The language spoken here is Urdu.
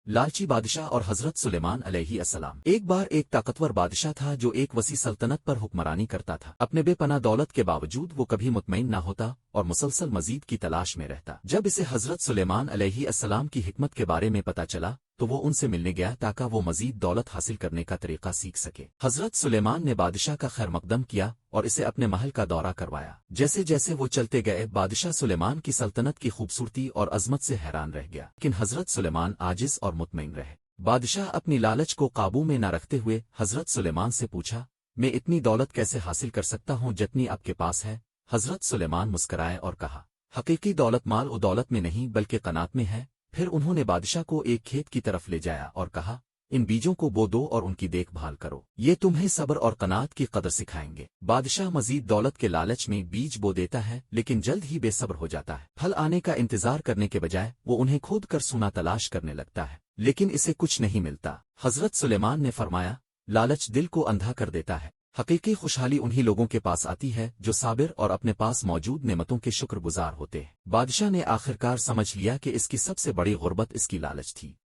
لالچی بادشاہ اور حضرت سلیمان علیہ السلام۔ ایک بار ایک طاقتور بادشاہ تھا جو ایک وسیع سلطنت پر حکمرانی کرتا تھا۔ اپنے بے پناہ دولت کے باوجود وہ کبھی مطمئن نہ ہوتا اور مسلسل مزید کی تلاش میں رہتا۔ جب اسے حضرت سلیمان علیہ السلام کی حکمت کے بارے میں پتہ چلا تو وہ ان سے ملنے گیا تاکہ وہ مزید دولت حاصل کرنے کا طریقہ سیکھ سکے۔ حضرت سلیمان نے بادشاہ کا خیر مقدم کیا اور اسے اپنے محل کا دورہ کروایا۔ جیسے جیسے وہ چلتے گئے بادشاہ سلیمان کی سلطنت کی خوبصورتی اور عظمت سے حیران رہ گیا، لیکن حضرت سلیمان عاجز اور مطمئن رہے۔ بادشاہ اپنی لالچ کو قابو میں نہ رکھتے ہوئے حضرت سلیمان سے پوچھا، میں اتنی دولت کیسے حاصل کر سکتا ہوں جتنی آپ کے پاس ہے؟ حضرت سلیمان مسکرائے اور کہا، حقیقی دولت مال و دولت میں نہیں بلکہ قناعت میں ہے۔ پھر انہوں نے بادشاہ کو ایک کھیت کی طرف لے جایا اور کہا، ان بیجوں کو بو دو اور ان کی دیکھ بھال کرو، یہ تمہیں صبر اور قناعت کی قدر سکھائیں گے۔ بادشاہ مزید دولت کے لالچ میں بیج بو دیتا ہے لیکن جلد ہی بے صبر ہو جاتا ہے۔ پھل آنے کا انتظار کرنے کے بجائے وہ انہیں کھود کر سونا تلاش کرنے لگتا ہے، لیکن اسے کچھ نہیں ملتا۔ حضرت سلیمان نے فرمایا، لالچ دل کو اندھا کر دیتا ہے، حقیقی خوشحالی انہی لوگوں کے پاس آتی ہے جو صابر اور اپنے پاس موجود نعمتوں کے شکر گزار ہوتے ہیں۔ بادشاہ نے آخرکار سمجھ لیا کہ اس کی سب سے بڑی غربت اس کی لالچ تھی۔